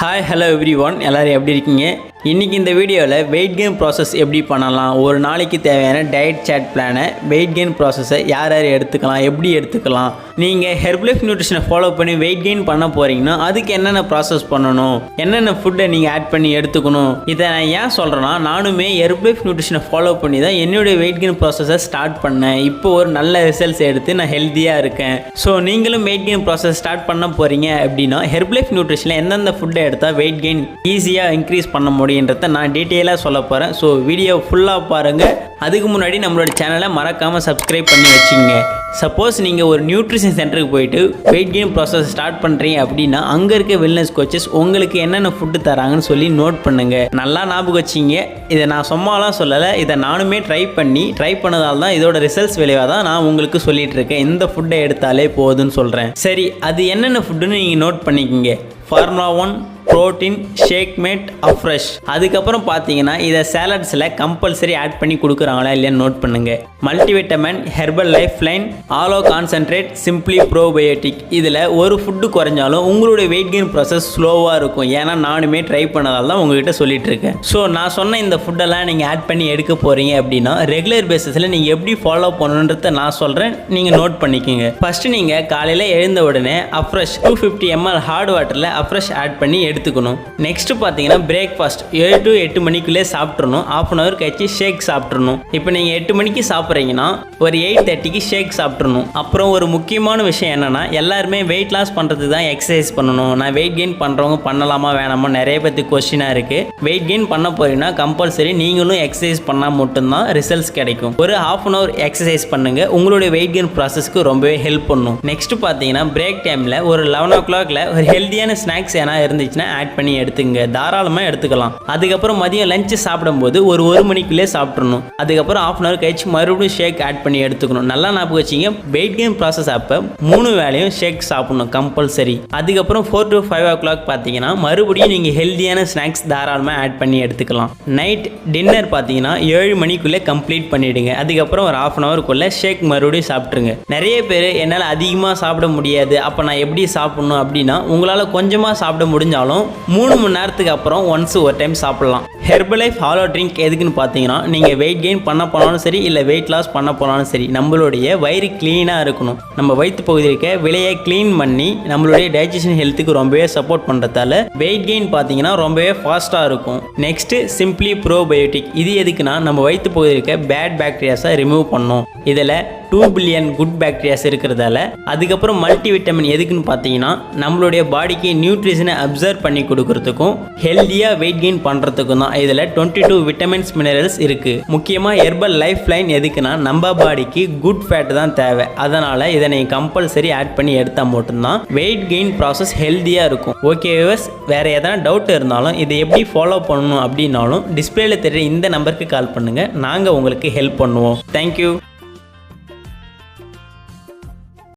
Hi hello every one, எல்லோரும் எப்படி இருக்கீங்க? இன்றைக்கி இந்த வீடியோவில் வெயிட் கெயின் ப்ராசஸ் எப்படி பண்ணலாம், ஒரு நாளைக்கு தேவையான டயட் சார்ட் பிளானை, வெயிட் கெயின் ப்ராசஸை யார் யார் எடுத்துக்கலாம், எப்படி எடுத்துக்கலாம், நீங்கள் ஹெர்பலைஃப் நியூட்ரிஷனை ஃபாலோ பண்ணி வெயிட் கெயின் பண்ண போகிறீங்கன்னா அதுக்கு என்னென்ன ப்ராசஸ் பண்ணணும், என்னென்ன ஃபுட்டை நீங்கள் ஆட் பண்ணி எடுத்துக்கணும். இதை நான் ஏன் சொல்கிறேன்னா, நானுமே ஹெர்பலைஃப் நியூட்ரிஷனை ஃபாலோ பண்ணி தான் என்னுடைய வெயிட் கெயின் ப்ராசஸை ஸ்டார்ட் பண்ணேன். இப்போ ஒரு நல்ல ரிசல்ட்ஸ் எடுத்து நான் ஹெல்த்தியாக இருக்கேன். ஸோ நீங்களும் வெயிட் கெயின் ப்ராசஸ் ஸ்டார்ட் பண்ண போகிறீங்க அப்படின்னா ஹெர்பலைஃப் நியூட்ரிஷனில் எந்தெந்த ஃபுட்டை எடுத்தால் வெயிட் கெயின் ஈஸியாக இன்க்ரீஸ் பண்ண முடியுன்றதை நான் டீட்டெயிலாக சொல்ல போகிறேன். ஸோ வீடியோ ஃபுல்லாக பாருங்கள். அதுக்கு முன்னாடி நம்மளோட சேனலை மறக்காமல் சப்ஸ்கிரைப் பண்ணி வச்சுங்க. சப்போஸ் நீங்கள் ஒரு நியூட்ரிஷன் சென்டருக்கு போயிட்டு வெயிட் கெயின் ப்ராசஸ் ஸ்டார்ட் பண்ணுறீங்க அப்படின்னா அங்கே இருக்க வெல்னஸ் கோச்சஸ் உங்களுக்கு என்னென்ன ஃபுட்டு தராங்கன்னு சொல்லி நோட் பண்ணுங்கள். நல்லா ஞாபகம் வச்சிங்க. இதை நான் சும்மாலாம் சொல்லலை, இதை நானுமே ட்ரை பண்ணதால் தான் இதோட ரிசல்ட்ஸ் விளைவாக தான் நான் உங்களுக்கு சொல்லிகிட்டு இருக்கேன். இந்த ஃபுட்டை எடுத்தாலே போதுன்னு சொல்கிறேன். சரி, அது என்னென்ன ஃபுட்டுன்னு நீங்கள் நோட் பண்ணிக்கிங்க. Formula 1 protein shake made afresh. அதுக்கப்புறம் பார்த்தீங்கன்னா இதை சேலட்ஸில் கம்பல்சரி ஆட் பண்ணி கொடுக்குறாங்களா இல்லையான்னு நோட் பண்ணுங்கள். மல்டிவிட்டமின், ஹெர்பல் லைஃப் லைன், ஆலோ கான்சன்ட்ரேட், சிம்பிளி ப்ரோபயோட்டிக். இதில் ஒரு ஃபுட்டு குறைஞ்சாலும் உங்களுடைய வெயிட் கெயின் ப்ராசஸ் ஸ்லோவாக இருக்கும். ஏன்னா நானுமே ட்ரை பண்ணதால் தான் உங்ககிட்ட சொல்லிட்டு இருக்கேன். ஸோ நான் சொன்ன இந்த ஃபுட்டெல்லாம் நீங்கள் ஆட் பண்ணி எடுக்க போகிறீங்க அப்படின்னா ரெகுலர் பேசிஸில் நீங்கள் எப்படி ஃபாலோ பண்ணணுன்றதை நான் சொல்கிறேன், நீங்கள் நோட் பண்ணிக்கோங்க. ஃபஸ்ட்டு நீங்கள் காலையில் எழுந்த உடனே அஃப்ரெஷ் 250 ml ஹார்ட் வாட்டரில் அஃப்ரெஷ் ஆட் பண்ணி எடுத்துக்கணும். நெக்ஸ்ட் பார்த்தீங்கன்னா பிரேக்ஃபாஸ்ட் 7 to 8 மணிக்குள்ளே சாப்பிட்றணும். ½ hour கழிச்சு ஷேக் சாப்பிட்றணும். இப்போ நீங்கள் 8 மணிக்கு சாப்பிட்றீங்கன்னா ஒரு 8:30க்கு ஷேக் சாப்பிட்றணும். அப்புறம் ஒரு முக்கியமான விஷயம் என்னென்னா, எல்லாருமே வெயிட் லாஸ் பண்ணுறது தான் எக்ஸசைஸ் பண்ணணும். நான் வெயிட் கெயின் பண்ணுறவங்க பண்ணலாமா வேணாமா நிறைய பேருக்கு கொஸ்டினாக இருக்குது. வெயிட் கெயின் பண்ண போறீங்கன்னா கம்பல்சரி நீங்களும் எக்ஸசைஸ் பண்ணால் மட்டும்தான் ரிசல்ட்ஸ் கிடைக்கும். ஒரு ½ hour எக்ஸசைஸ் பண்ணுங்கள், உங்களுடைய வெயிட் கெயின் ப்ராசஸ்க்கு ரொம்பவே ஹெல்ப் பண்ணும். நெக்ஸ்ட் பார்த்தீங்கன்னா பிரேக் டைமில் ஒரு 11 o'clockல ஒரு ஹெல்த்தியான ஸ்நாக்ஸ் ஏன்னா இருந்துச்சுன்னா ஆட் பண்ணி எடுத்துங்க, தாராளமாக எடுத்துக்கலாம். அதுக்கப்புறம் மதியம் லஞ்ச் சாப்பிடும்போது ஒரு 1 மணிக்குள்ளே சாப்பிட்றணும். அதுக்கப்புறம் ½ hour கழிச்சு மறுபடியும் ஷேக் ஆட் பண்ணி எடுத்துக்கணும். நல்லா ஞாபகம் வச்சிங்க, வெயிட் கெயின் ப்ராசஸ் அப்போ 3 வேளையும் ஷேக் சாப்பிடணும் கம்பல்சரி. அதுக்கப்புறம் 4 to 5 o'clock பார்த்தீங்கன்னா மறுபடியும் நீங்கள் ஹெல்த்தியான ஸ்நாக்ஸ் தாராளமாக ஆட் பண்ணி எடுத்துக்கலாம். நைட் டின்னர் பார்த்தீங்கன்னா 7 மணிக்குள்ளே கம்ப்ளீட் பண்ணிவிடுங்க. அதுக்கப்புறம் ஒரு ½ hourக்குள்ளே ஷேக் மறுபடியும் சாப்பிட்ருங்க. நிறைய பேர் என்னால் அதிகமாக சாப்பிட முடியாது, அப்போ நான் எப்படி சாப்பிட்ணும் அப்படின்னா, உங்களால் கொஞ்சமாக சாப்பிட முடிஞ்சாலும் 3 மணி நேரத்துக்கு அப்புறம் ஒன்ஸ் ஒரு டைம் சாப்பிடலாம். ஹெர்பலைஃப் ஹாலோ ட்ரிங்க் எதுக்குன்னு பார்த்தீங்கன்னா, நீங்கள் வெயிட் கெயின் பண்ண போனாலும் சரி இல்லை வெயிட் லாஸ் பண்ண போனாலும் சரி நம்மளுடைய வயிறு க்ளீனாக இருக்கணும். நம்ம வயிற்று பகுதியில் இருக்க விலையை க்ளீன் பண்ணி நம்மளுடைய டைஜஷன் ஹெல்த்துக்கு ரொம்பவே சப்போர்ட் பண்ணுறதால வெயிட் கெயின் பார்த்தீங்கன்னா ரொம்பவே ஃபாஸ்ட்டாக இருக்கும். Next simply probiotic. இது எதுக்குன்னா, நம்ம வயிற்று பகுதியில் இருக்க பேட் பாக்டீரியாஸை ரிமூவ் பண்ணும். இதில் 2 பில்லியன் குட் பாக்டீரியாஸ் இருக்கிறதால. அதுக்கப்புறம் மல்டி விட்டமின் எதுக்குன்னு பார்த்தீங்கன்னா, நம்மளுடைய பாடிக்கு நியூட்ரிஷனை அப்சர்வ் பண்ணி கொடுக்கறதுக்கும் ஹெல்த்தியாக வெயிட் கெயின் பண்ணுறதுக்கும் தான். இதில் 22 விட்டமின்ஸ் மினரல்ஸ் இருக்குது. முக்கியமாக ஹெர்பல் லைஃப் லைன் எதுக்குன்னா, நம்ம பாடிக்கு குட் ஃபேட் தான் தேவை. அதனால் இதை நீங்கள் கம்பல்சரி ஆட் பண்ணி எடுத்தால் மட்டும்தான் வெயிட் கெயின் ப்ராசஸ் ஹெல்த்தியாக இருக்கும். ஓகே வியூவர்ஸ், வேறு எதனா டவுட் இருந்தாலும் இதை எப்படி ஃபாலோ பண்ணணும் அப்படின்னாலும் டிஸ்பிளேல தெரியுற இந்த நம்பருக்கு கால் பண்ணுங்கள், நாங்கள் உங்களுக்கு ஹெல்ப் பண்ணுவோம். தேங்க்யூ.